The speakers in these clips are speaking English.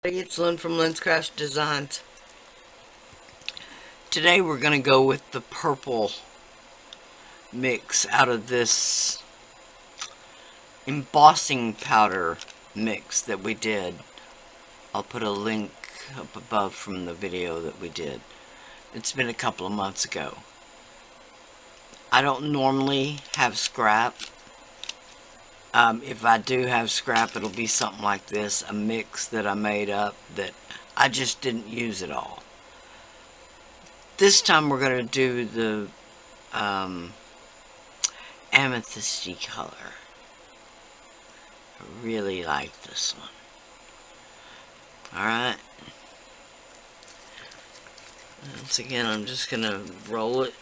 It's Lynn from Lynn's Craft Designs. Today we're going to go with the purple mix out of this embossing powder mix that we did. I'll put a link up above from the video that we did. It's been a couple of months ago. I don't normally have scrap. If I do have scrap, it'll be something like this, a mix that I made up that I just didn't use at all. This time we're going to do the amethysty color. I really like this one. Alright. Once again, I'm just going to roll it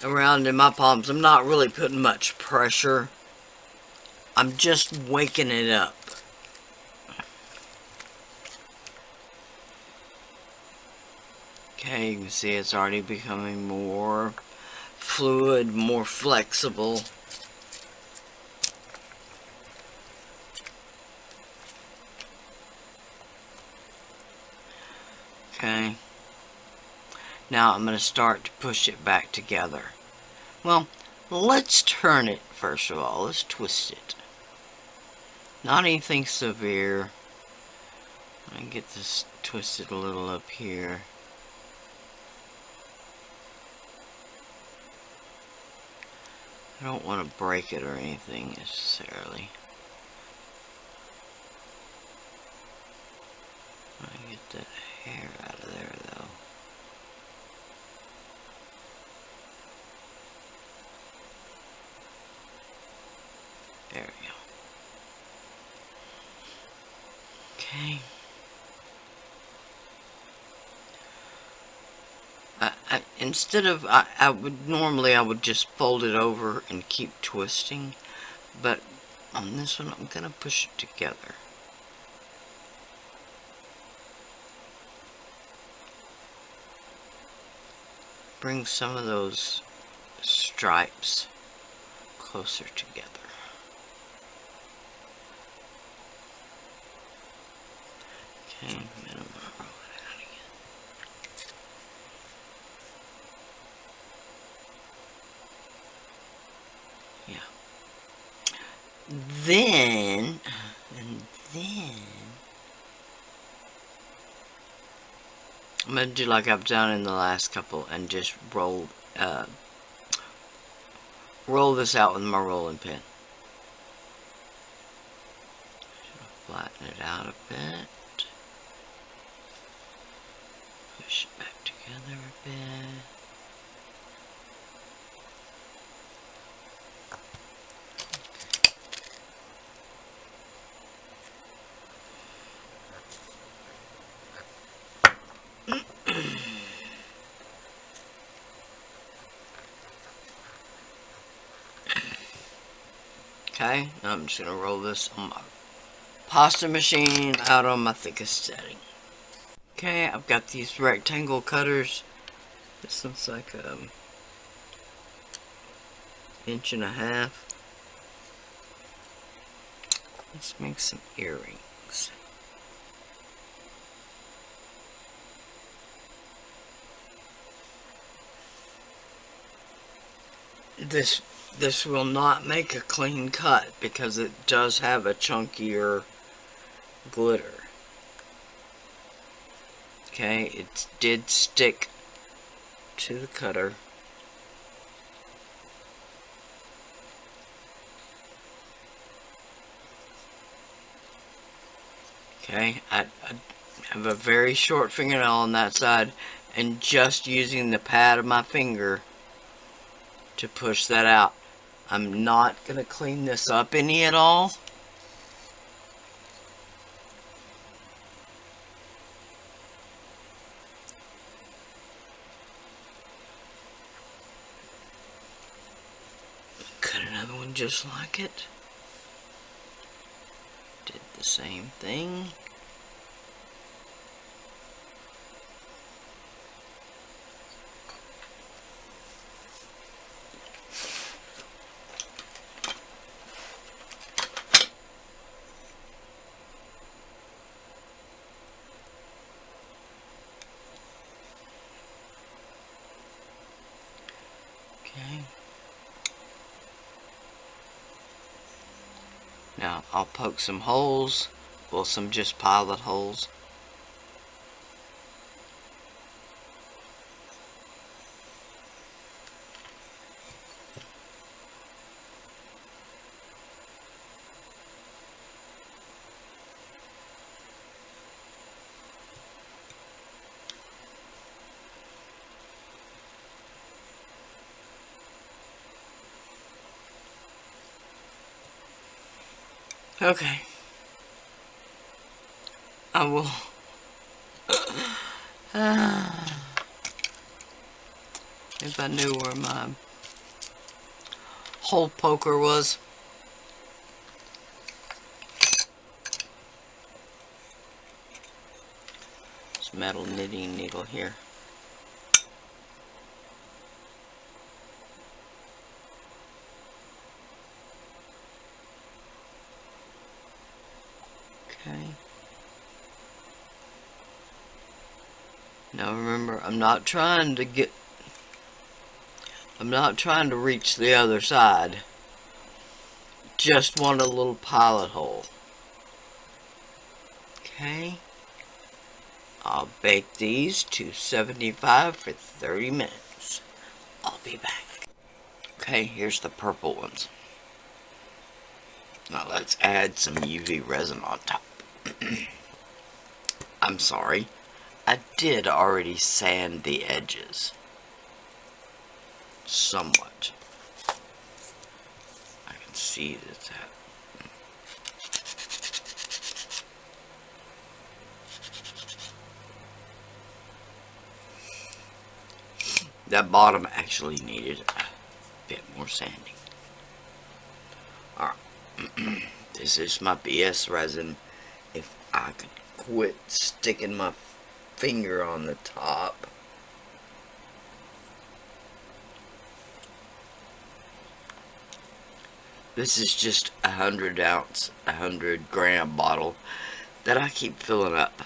around in my palms. I'm not really putting much pressure. I'm just waking it up. Okay, you can see it's already becoming more fluid, more flexible. Okay. Now I'm going to start to push it back together. Well, let's turn it first of all. Let's twist it. Not anything severe. I get this twisted a little up here. I don't want to break it or anything necessarily. I get that hair out of there though. There we go. Okay. Instead of, I would just fold it over and keep twisting, but on this one I'm gonna push it together. Bring some of those stripes closer together. Okay, then I'm gonna roll it out again. Yeah. Then I'm gonna do like I've done in the last couple and just roll this out with my rolling pin. Flatten it out a bit. Push it back together a bit. Okay, now I'm just going to roll this on my pasta machine out on my thickest setting. Okay, I've got these rectangle cutters. This looks like an 1.5 inches. Let's make some earrings. This will not make a clean cut because it does have a chunkier glitter. Okay, it did stick to the cutter. Okay, I have a very short fingernail on that side, and just using the pad of my finger to push that out. I'm not going to clean this up any at all. Cut another one just like it. Did the same thing. Okay. Now I'll poke some holes, well, some just pilot holes. Okay. I will. If I knew where my hole poker was. This metal knitting needle here. Okay. Now remember, I'm not trying to reach the other side. Just want a little pilot hole. Okay. I'll bake these to 75 for 30 minutes. I'll be back. Okay, here's the purple ones. Now let's add some UV resin on top. I'm sorry. I did already sand the edges. Somewhat. I can see that. That bottom actually needed a bit more sanding. Alright. This is my BS resin. If I could quit sticking my finger on the top. This is just 100 gram bottle that I keep filling up.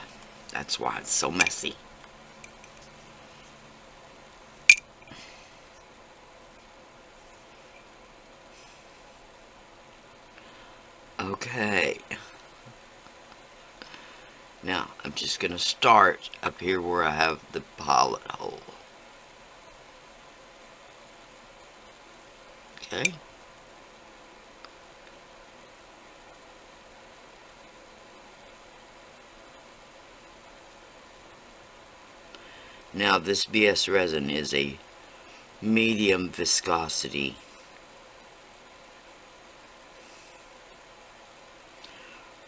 That's why it's so messy. Okay. Now, I'm just going to start up here where I have the pilot hole. Okay. Now, this BS resin is a medium viscosity.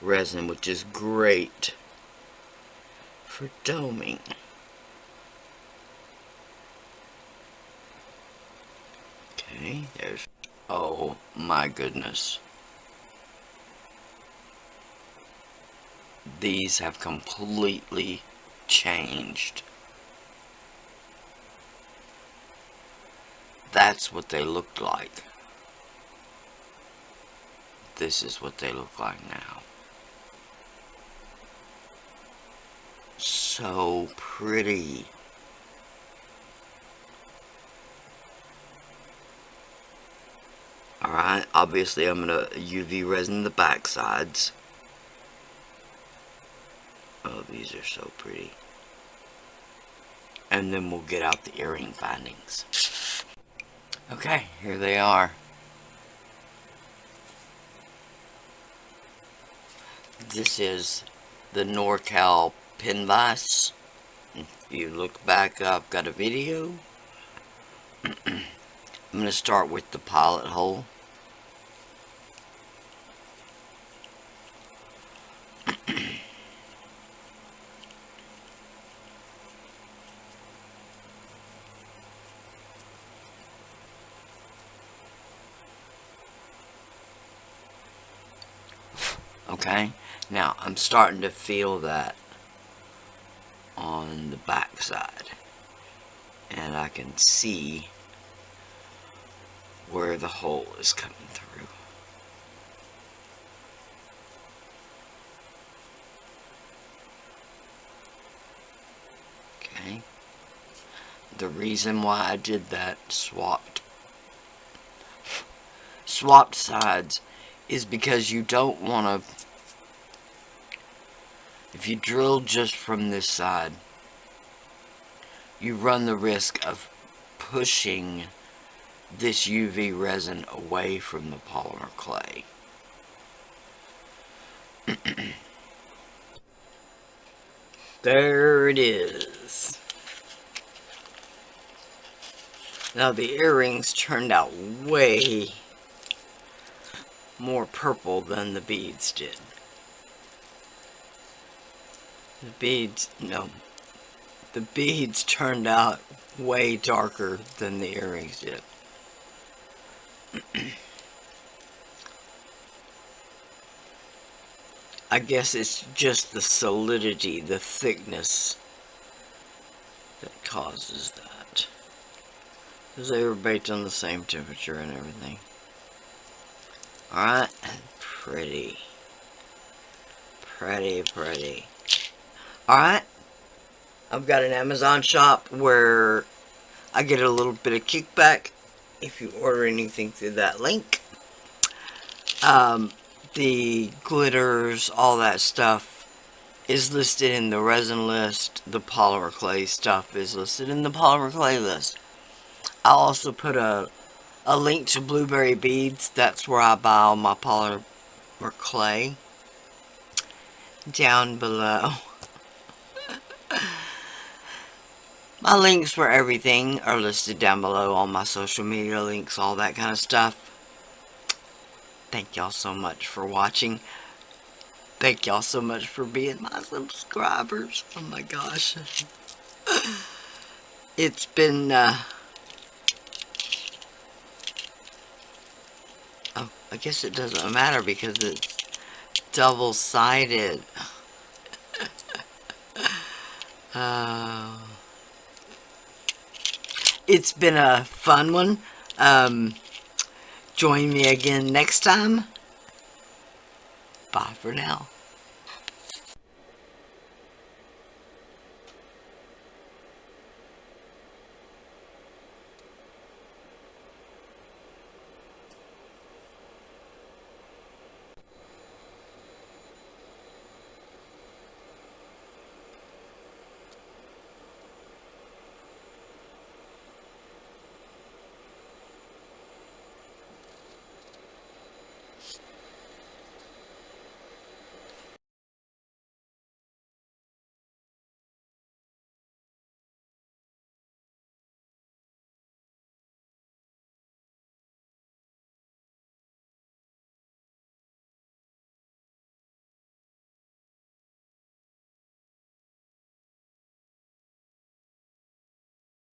Resin, which is great for doming. Okay, there's... Oh my goodness. These have completely changed. That's what they looked like. This is what they look like now. So pretty. Alright, obviously I'm going to UV resin the back sides. Oh, these are so pretty. And then we'll get out the earring bindings. Okay, here they are. This is the NorCal pin vise. If you look back, I've got a video. I'm going to start with the pilot hole. Okay, now I'm starting to feel that on the back side, and I can see where the hole is coming through. Okay, the reason why I did that, swapped swapped sides is because you don't want to, if you drill just from this side, you run the risk of pushing this UV resin away from the polymer clay. There it is. Now the earrings turned out way more purple than the beads did. The beads turned out way darker than the earrings did. I guess it's just the solidity, the thickness that causes that. Because they were baked on the same temperature and everything. Alright, pretty. Pretty. Alright, I've got an Amazon shop where I get a little bit of kickback if you order anything through that link. The glitters, all that stuff is listed in the resin list. The polymer clay stuff is listed in the polymer clay list. I'll also put a link to blueberry beads. That's where I buy all my polymer clay, down below. My links for everything are listed down below, all my social media links, all that kind of stuff. Thank y'all so much for watching. Thank y'all so much for being my subscribers. Oh my gosh. It's been, oh, I guess it doesn't matter because it's double-sided. It's been a fun one. Join me again next time. Bye for now.